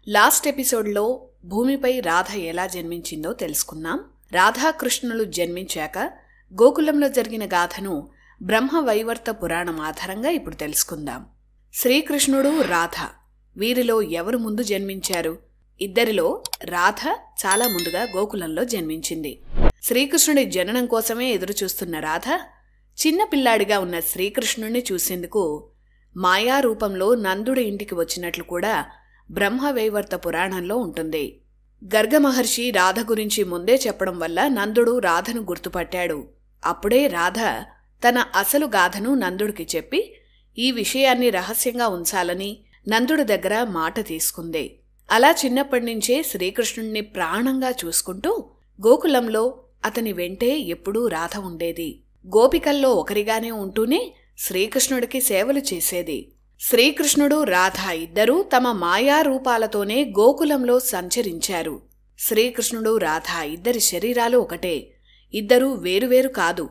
Last ఎపిసోడ్లో భూమిపై రాధ ఎలా జన్మించిందో తెలుసుకున్నాం. రాధాకృష్ణులు జన్మించాక గోకులంలో జరిగిన గాథను బ్రహ్మవైవర్త పురాణం ఆధారంగా ఇప్పుడు తెలుసుకుందాం. శ్రీకృష్ణుడు, రాధ వీరిలో ఎవరు ముందు జన్మించారు? ఇద్దరిలో రాధ చాలా ముందుగా గోకులంలో జన్మించింది. శ్రీకృష్ణుడి జననం కోసమే ఎదురుచూస్తున్న రాధ చిన్న పిల్లాడిగా ఉన్న శ్రీకృష్ణుణ్ణి చూసేందుకు మాయా రూపంలో నందుడి ఇంటికి వచ్చినట్లు కూడా బ్రహ్మవైవర్త పురాణంలో ఉంటుంది. గర్గమహర్షి రాధ గురించి ముందే చెప్పడం వల్ల నందుడు రాధను గుర్తుపట్టాడు. అప్పుడే రాధ తన అసలు గాథను నందుడికి చెప్పి ఈ విషయాన్ని రహస్యంగా ఉంచాలని నందుడి దగ్గర మాట తీసుకుంది. అలా చిన్నప్పటినుంచే శ్రీకృష్ణుణ్ణి ప్రాణంగా చూసుకుంటూ గోకులంలో అతని వెంటే ఎప్పుడూ రాధ ఉండేది. గోపికల్లో ఒకరిగానే ఉంటూనే శ్రీకృష్ణుడికి సేవలు చేసేది. శ్రీకృష్ణుడు, రాధ ఇద్దరూ తమ మాయా రూపాలతోనే గోకులంలో సంచరించారు. శ్రీకృష్ణుడు, రాధ ఇద్దరి శరీరాలు ఒకటే, ఇద్దరూ వేరువేరు కాదు.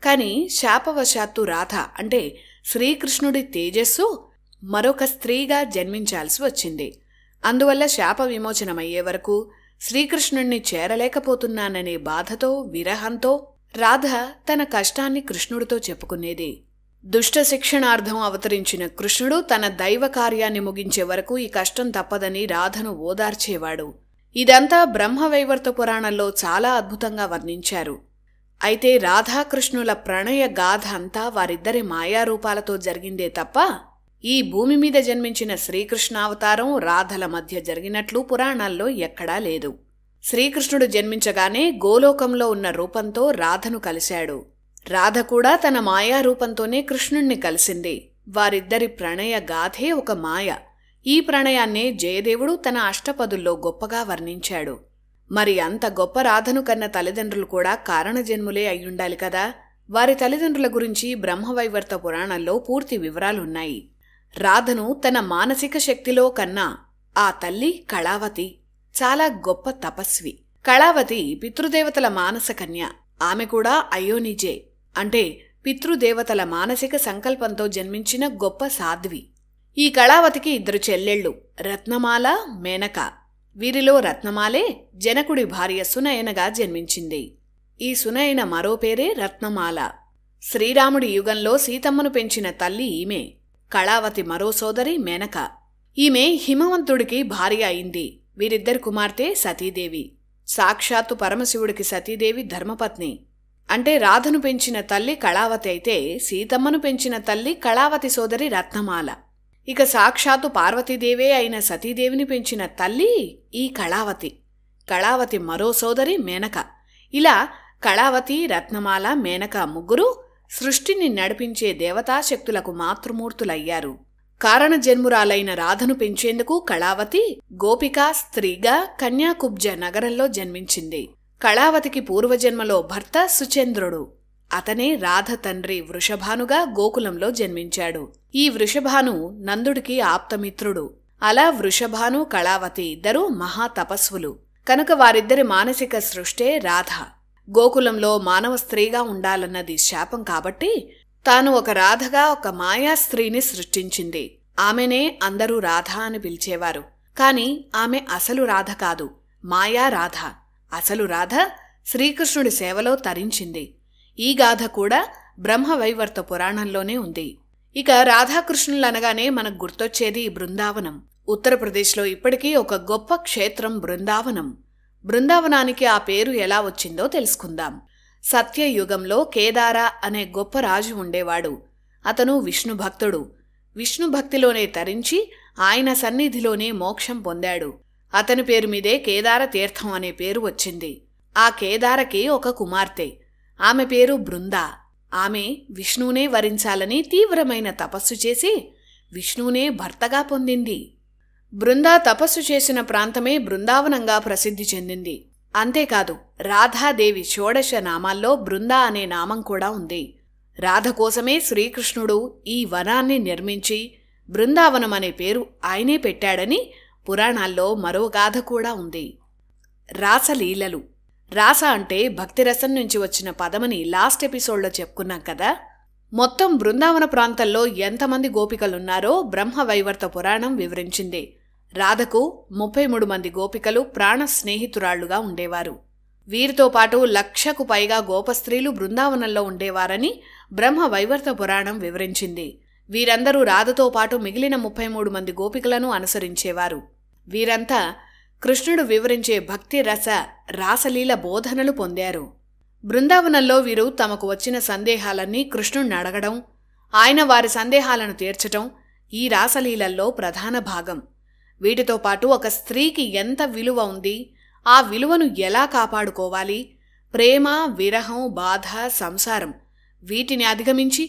కాని శాపవశాత్తు రాధ అంటే శ్రీకృష్ణుడి తేజస్సు మరొక స్త్రీగా జన్మించాల్సి వచ్చింది. అందువల్ల శాప విమోచనమయ్యే వరకు శ్రీకృష్ణుణ్ణి చేరలేకపోతున్నాననే బాధతో, విరహంతో రాధ తన కష్టాన్ని కృష్ణుడితో చెప్పుకునేది. దుష్ట శిక్షణార్థం అవతరించిన కృష్ణుడు తన దైవ కార్యాన్ని ముగించే వరకు ఈ కష్టం తప్పదని రాధను ఓదార్చేవాడు. ఇదంతా బ్రహ్మవైవర్త పురాణంలో చాలా అద్భుతంగా వర్ణించారు. అయితే రాధాకృష్ణుల ప్రణయ గాథ అంతా వారిద్దరి మాయారూపాలతో జరిగిందే తప్ప ఈ భూమి మీద జన్మించిన శ్రీకృష్ణావతారం రాధల మధ్య జరిగినట్లు పురాణాల్లో ఎక్కడా లేదు. శ్రీకృష్ణుడు జన్మించగానే గోలోకంలో ఉన్న రూపంతో రాధను కలిశాడు. రాధ కూడా తన మాయా రూపంతోనే కృష్ణుణ్ణి కలిసింది. వారిద్దరి ప్రణయ గాథే ఒక మాయ. ఈ ప్రణయాన్నే జయదేవుడు తన అష్టపదుల్లో గొప్పగా వర్ణించాడు. మరి అంత గొప్ప రాధను కన్న తల్లిదండ్రులు కూడా కారణజన్ములే అయ్యుండాలి కదా. వారి తల్లిదండ్రుల గురించి బ్రహ్మవైవర్త పురాణంలో పూర్తి వివరాలున్నాయి. రాధను తన మానసిక శక్తిలో కన్నా ఆ తల్లి కళావతి చాలా గొప్ప తపస్వి. కళావతి పితృదేవతల మానస కన్య. ఆమె కూడా అయోనిజే అంటే పితృదేవతల మానసిక సంకల్పంతో జన్మించిన గొప్ప సాధ్వి. ఈ కళావతికి ఇద్దరు చెల్లెళ్ళు, రత్నమాల, మేనక. వీరిలో రత్నమాలే జనకుడి భార్య సునయనగా జన్మించింది. ఈ సునయన మరో పేరే రత్నమాల. శ్రీరాముడి యుగంలో సీతమ్మను పెంచిన తల్లి ఈమె. కళావతి మరో సోదరి మేనక. ఈమె హిమవంతుడికి భార్య అయింది. వీరిద్దరి కుమార్తె సతీదేవి. సాక్షాత్తు పరమశివుడికి సతీదేవి ధర్మపత్ని. అంటే రాధను పెంచిన తల్లి కళావతి అయితే సీతమ్మను పెంచిన తల్లి కళావతి సోదరి రత్నమాల. ఇక సాక్షాత్తు పార్వతీదేవే అయిన సతీదేవిని పెంచిన తల్లి ఈ కళావతి. కళావతి మరో సోదరి మేనక. ఇలా కళావతి, రత్నమాల, మేనక ముగ్గురు సృష్టిని నడిపించే దేవతాశక్తులకు మాతృమూర్తులయ్యారు. కారణజన్మురాలైన రాధను పెంచేందుకు కళావతి గోపికా స్త్రీగా కన్యాకుబ్జ నగరంలో జన్మించింది. కళావతికి పూర్వజన్మలో భర్త సుచేంద్రుడు. అతనే రాధ తండ్రి వృషభానుగా గోకులంలో జన్మించాడు. ఈ వృషభాను నందుడికి ఆప్తమిత్రుడు. అలా వృషభాను, కళావతి ఇద్దరూ మహాతపస్వులు. కనుక వారిద్దరి మానసిక సృష్టే రాధ. గోకులంలో మానవ స్త్రీగా ఉండాలన్నది శాపం కాబట్టి తాను ఒక రాధగా ఒక మాయా స్త్రీని సృష్టించింది. ఆమెనే అందరూ రాధ అని పిలిచేవారు. కాని ఆమె అసలు రాధ కాదు, మాయా రాధ. అసలు రాధ శ్రీకృష్ణుడి సేవలో తరించింది. ఈ గాథ కూడా బ్రహ్మవైవర్త పురాణంలోనే ఉంది. ఇక రాధాకృష్ణులనగానే మనకు గుర్తొచ్చేది బృందావనం. ఉత్తరప్రదేశ్లో ఇప్పటికీ ఒక గొప్ప క్షేత్రం బృందావనం. బృందావనానికి ఆ పేరు ఎలా వచ్చిందో తెలుసుకుందాం. సత్యయుగంలో కేదార అనే గొప్ప రాజు ఉండేవాడు. అతను విష్ణు భక్తుడు. విష్ణు భక్తిలోనే తరించి ఆయన సన్నిధిలోనే మోక్షం పొందాడు. అతని పేరు మీదే కేదార తీర్థం అనే పేరు వచ్చింది. ఆ కేదారకి ఒక కుమార్తె. ఆమె పేరు బృంద. ఆమె విష్ణువునే వరించాలని తీవ్రమైన తపస్సు చేసి విష్ణువునే భర్తగా పొందింది. బృంద తపస్సు చేసిన ప్రాంతమే బృందావనంగా ప్రసిద్ధి చెందింది. అంతేకాదు రాధాదేవి షోడశ నామాల్లో బృంద అనే నామం కూడా ఉంది. రాధ కోసమే శ్రీకృష్ణుడు ఈ వనాన్ని నిర్మించి బృందావనం అనే పేరు ఆయనే పెట్టాడని పురాణాల్లో మరో గాథ కూడా ఉంది. రాసలీలలు. రాస అంటే భక్తిరసం నుంచి వచ్చిన పదమని లాస్ట్ ఎపిసోడ్లో చెప్పుకున్నాం కదా. మొత్తం బృందావన ప్రాంతంలో ఎంతమంది గోపికలున్నారో బ్రహ్మవైవర్త పురాణం వివరించింది. రాధకు 33 మంది గోపికలు ప్రాణ స్నేహితురాళ్లుగా ఉండేవారు. వీరితో పాటు 1,00,000కు పైగా గోపస్త్రీలు బృందావనంలో ఉండేవారని బ్రహ్మ వైవర్త పురాణం వివరించింది. వీరందరూ రాధతో పాటు మిగిలిన 33 మంది గోపికలను అనుసరించేవారు. వీరంతా కృష్ణుడు వివరించే భక్తి రస రాసలీల బోధనలు పొందారు. బృందావనంలో వీరు తమకు వచ్చిన సందేహాలన్నీ కృష్ణుణ్ణి అడగడం, ఆయన వారి సందేహాలను తీర్చటం ఈ రాసలీలల్లో ప్రధాన భాగం. వీటితో పాటు ఒక స్త్రీకి ఎంత విలువ ఉంది, ఆ విలువను ఎలా కాపాడుకోవాలి, ప్రేమ, విరహం, బాధ, సంసారం వీటిని అధిగమించి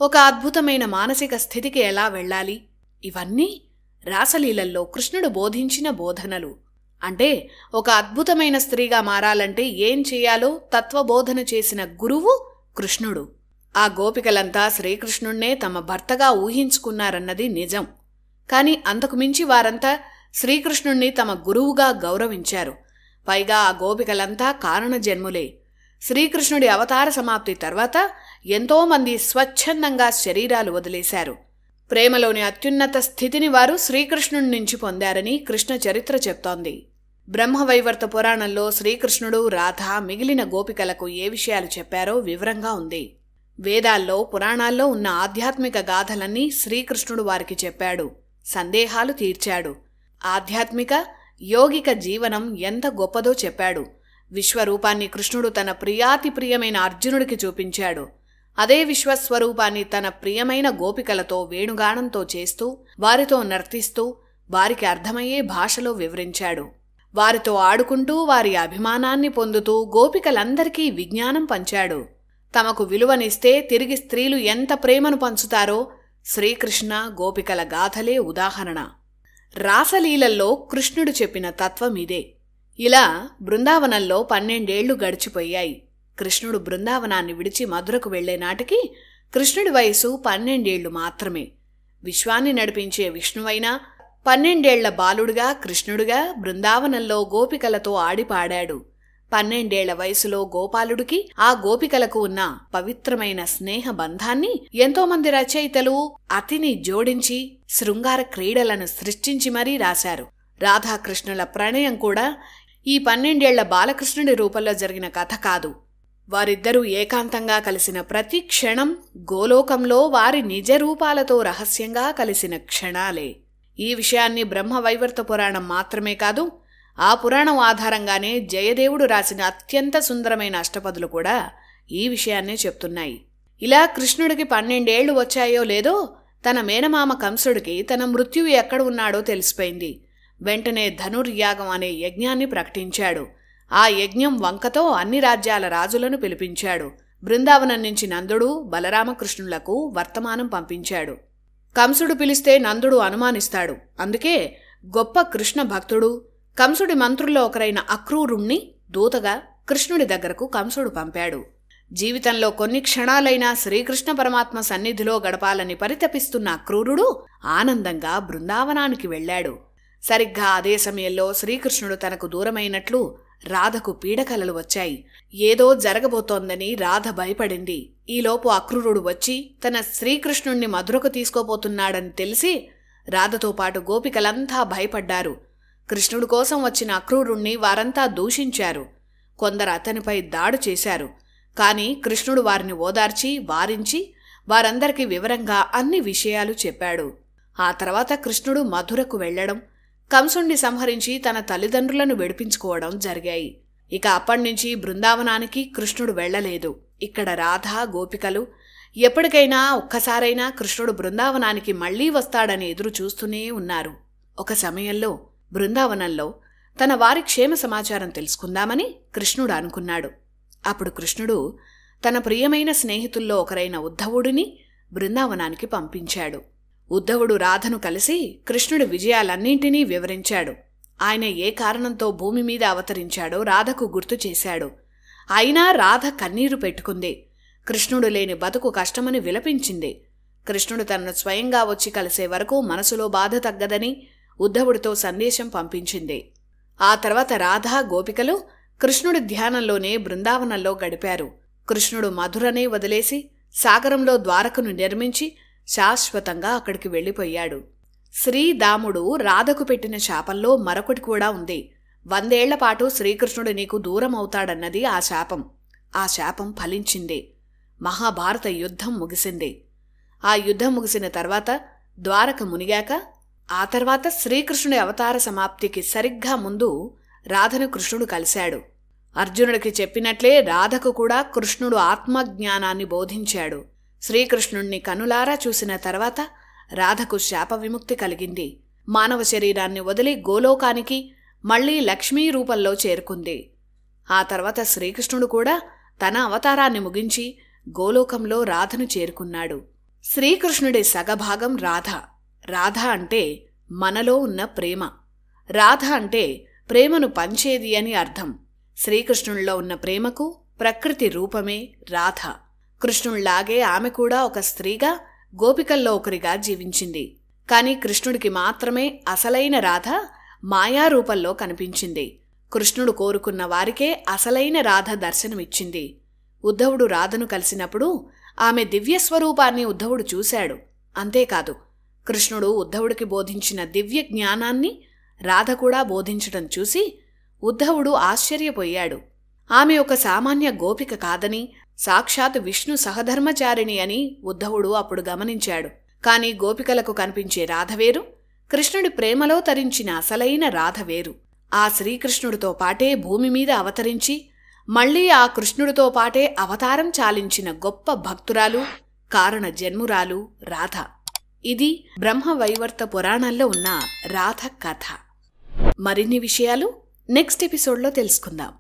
ఒక అద్భుతమైన మానసిక స్థితికి ఎలా వెళ్ళాలి, ఇవన్నీ రాసలీలల్లో కృష్ణుడు బోధించిన బోధనలు. అంటే ఒక అద్భుతమైన స్త్రీగా మారాలంటే ఏం చేయాలో తత్వబోధన చేసిన గురువు కృష్ణుడు. ఆ గోపికలంతా శ్రీకృష్ణుణ్ణే తమ భర్తగా ఊహించుకున్నారన్నది నిజం. కాని అంతకుమించి వారంతా శ్రీకృష్ణుణ్ణి తమ గురువుగా గౌరవించారు. పైగా ఆ గోపికలంతా కారణజన్ములే. శ్రీకృష్ణుడి అవతార సమాప్తి తర్వాత ఎంతోమంది స్వచ్ఛందంగా శరీరాలు వదిలేశారు. ప్రేమలోని అత్యున్నత స్థితిని వారు శ్రీకృష్ణుడి నుంచి పొందారని కృష్ణ చరిత్ర చెప్తోంది. బ్రహ్మవైవర్త పురాణంలో శ్రీకృష్ణుడు, రాధ, మిగిలిన గోపికలకు ఏ విషయాలు చెప్పారో వివరంగా ఉంది. వేదాల్లో, పురాణాల్లో ఉన్న ఆధ్యాత్మిక గాథలన్నీ శ్రీకృష్ణుడు వారికి చెప్పాడు, సందేహాలు తీర్చాడు. ఆధ్యాత్మిక, యోగిక జీవనం ఎంత గొప్పదో చెప్పాడు. విశ్వరూపాన్ని కృష్ణుడు తన ప్రియాతి ప్రియమైన అర్జునుడికి చూపించాడు. అదే విశ్వస్వరూపాన్ని తన ప్రియమైన గోపికలతో వేణుగానంతో చేస్తూ, వారితో నర్తిస్తూ, వారికి అర్థమయ్యే భాషలో వివరించాడు. వారితో ఆడుకుంటూ వారి అభిమానాన్ని పొందుతూ గోపికలందరికీ విజ్ఞానం పంచాడు. తమకు విలువనిస్తే తిరిగి స్త్రీలు ఎంత ప్రేమను పంచుతారో శ్రీకృష్ణ గోపికల గాథలే ఉదాహరణ. రాసలీలల్లో కృష్ణుడు చెప్పిన తత్వం ఇదే. ఇలా బృందావనంలో 12 ఏళ్లు గడిచిపోయాయి. కృష్ణుడు బృందావనాన్ని విడిచి మధురకు వెళ్లే నాటికి కృష్ణుడి వయసు 12 ఏళ్లు మాత్రమే. విశ్వాన్ని నడిపించే విష్ణువైనా 12 ఏళ్ల బాలుడుగా కృష్ణుడుగా బృందావనంలో గోపికలతో ఆడిపాడాడు. 12 ఏళ్ల వయసులో గోపాలుడికి ఆ గోపికలకు ఉన్న పవిత్రమైన స్నేహ బంధాన్ని ఎంతోమంది రచయితలు అతిని జోడించి శృంగార క్రీడలను సృష్టించి మరీ రాశారు. రాధాకృష్ణుల ప్రణయం కూడా ఈ 12 ఏళ్ల బాలకృష్ణుడి రూపంలో జరిగిన కథ కాదు. వారిద్దరూ ఏకాంతంగా కలిసిన ప్రతి క్షణం గోలోకంలో వారి నిజ రూపాలతో రహస్యంగా కలిసిన క్షణాలే. ఈ విషయాన్ని బ్రహ్మవైవర్త పురాణం మాత్రమే కాదు, ఆ పురాణం ఆధారంగానే జయదేవుడు రాసిన అత్యంత సుందరమైన అష్టపదులు కూడా ఈ విషయాన్నే చెప్తున్నాయి. ఇలా కృష్ణుడికి 12 ఏళ్లు వచ్చాయో లేదో తన మేనమామ కంసుడికి తన మృత్యువు ఎక్కడ ఉన్నాడో తెలిసిపోయింది. వెంటనే ధనుర్యాగం అనే యజ్ఞాన్ని ప్రకటించాడు. ఆ యజ్ఞం వంకతో అన్ని రాజ్యాల రాజులను పిలిపించాడు. బృందావనం నుంచి నందుడు, బలరామకృష్ణులకు వర్తమానం పంపించాడు. కంసుడు పిలిస్తే నందుడు అనుమానిస్తాడు. అందుకే గొప్ప కృష్ణ భక్తుడు, కంసుడి మంత్రుల్లో ఒకరైన అక్రూరుణ్ణి దూతగా కృష్ణుడి దగ్గరకు కంసుడు పంపాడు. జీవితంలో కొన్ని క్షణాలైనా శ్రీకృష్ణ పరమాత్మ సన్నిధిలో గడపాలని పరితపిస్తున్న అక్రూరుడు ఆనందంగా బృందావనానికి వెళ్లాడు. సరిగ్గా అదే సమయంలో శ్రీకృష్ణుడు తనకు దూరమైనట్లు రాధకు పీడకలలు వచ్చాయి. ఏదో జరగబోతోందని రాధ భయపడింది. ఈలోపు అక్రూరుడు వచ్చి తన శ్రీకృష్ణుణ్ణి మధురకు తీసుకోపోతున్నాడని తెలిసి రాధతో పాటు గోపికలంతా భయపడ్డారు. కృష్ణుడి కోసం వచ్చిన అక్రూరుణ్ణి వారంతా దూషించారు. కొందరు అతనిపై దాడి చేశారు. కాని కృష్ణుడు వారిని ఓదార్చి, వారించి వారందరికీ వివరంగా అన్ని విషయాలు చెప్పాడు. ఆ తర్వాత కృష్ణుడు మధురకు వెళ్లడం, కంసుణ్ణి సంహరించి తన తల్లిదండ్రులను విడిపించుకోవడం జరిగాయి. ఇక అప్పటినుంచి బృందావనానికి కృష్ణుడు వెళ్లలేదు. ఇక్కడ రాధ, గోపికలు ఎప్పటికైనా ఒక్కసారైనా కృష్ణుడు బృందావనానికి మళ్లీ వస్తాడని ఎదురు చూస్తూనే ఉన్నారు. ఒక సమయంలో బృందావనంలో తన వారి క్షేమ సమాచారం తెలుసుకుందామని కృష్ణుడు అనుకున్నాడు. అప్పుడు కృష్ణుడు తన ప్రియమైన స్నేహితుల్లో ఒకరైన ఉద్ధవుడిని బృందావనానికి పంపించాడు. ఉద్ధవుడు రాధను కలిసి కృష్ణుడి విజయాలన్నింటినీ వివరించాడు. ఆయన ఏ కారణంతో భూమి మీద అవతరించాడో రాధకు గుర్తు చేశాడు. అయినా రాధ కన్నీరు పెట్టుకుంది. కృష్ణుడు లేని బతుకు కష్టమని విలపించింది. కృష్ణుడు తనను స్వయంగా వచ్చి కలిసే వరకు మనసులో బాధ తగ్గదని ఉద్ధవుడితో సందేశం పంపించింది. ఆ తర్వాత రాధ, గోపికలు కృష్ణుడి ధ్యానంలోనే బృందావనంలో గడిపారు. కృష్ణుడు మధురనే వదిలేసి సాగరంలో ద్వారకను నిర్మించి శాశ్వతంగా అక్కడికి వెళ్లిపోయాడు. శ్రీదాముడు రాధకు పెట్టిన శాపంలో మరొకటి కూడా ఉంది. 100 ఏళ్ల పాటు శ్రీకృష్ణుడు నీకు దూరం అవుతాడన్నది ఆ శాపం. ఆ శాపం ఫలించింది. మహాభారత యుద్ధం ముగిసింది. ఆ యుద్ధం ముగిసిన తర్వాత ద్వారక మునిగాక ఆ తర్వాత శ్రీకృష్ణుడి అవతార సమాప్తికి సరిగ్గా ముందు రాధను కృష్ణుడు కలిశాడు. అర్జునుడికి చెప్పినట్లే రాధకు కూడా కృష్ణుడు ఆత్మజ్ఞానాన్ని బోధించాడు. శ్రీకృష్ణుణ్ణి కనులారా చూసిన తర్వాత రాధకు శాప విముక్తి కలిగింది. మానవ శరీరాన్ని వదిలి గోలోకానికి మళ్లీ లక్ష్మీ రూపంలో చేరుకుంది. ఆ తర్వాత శ్రీకృష్ణుడు కూడా తన అవతారాన్ని ముగించి గోలోకంలో రాధను చేరుకున్నాడు. శ్రీకృష్ణుడి సగభాగం రాధ. రాధ అంటే మనలో ఉన్న ప్రేమ. రాధ అంటే ప్రేమను పంచేది అని అర్థం. శ్రీకృష్ణుడిలో ఉన్న ప్రేమకు ప్రకృతి రూపమే రాధ. కృష్ణుళ్లాగే ఆమె కూడా ఒక స్త్రీగా గోపికల్లో ఒకరిగా జీవించింది. కాని కృష్ణుడికి మాత్రమే అసలైన రాధ మాయారూపంలో కనిపించింది. కృష్ణుడు కోరుకున్న వారికే అసలైన రాధ దర్శనమిచ్చింది. ఉద్ధవుడు రాధను కలిసినప్పుడు ఆమె దివ్యస్వరూపాన్ని ఉద్ధవుడు చూశాడు. అంతేకాదు, కృష్ణుడు ఉద్ధవుడికి బోధించిన దివ్య జ్ఞానాన్ని రాధ కూడా బోధించటం చూసి ఉద్ధవుడు ఆశ్చర్యపోయాడు. ఆమె ఒక సామాన్య గోపిక కాదని, సాక్షాత్ విష్ణు సహధర్మచారిణి అని ఉద్ధవుడు అప్పుడు గమనించాడు. కాని గోపికలకు కనిపించే రాధవేరు, కృష్ణుడి ప్రేమలో తరించిన అసలైన రాధవేరు. ఆ శ్రీకృష్ణుడితో పాటే భూమి మీద అవతరించి మళ్లీ ఆ కృష్ణుడితో పాటే అవతారం చాలించిన గొప్ప భక్తురాలు, కారణ జన్మురాలు రాధ. ఇది బ్రహ్మవైవర్త పురాణంలో ఉన్న రాధ కథ. మరిన్ని విషయాలు నెక్స్ట్ ఎపిసోడ్లో తెలుసుకుందాం.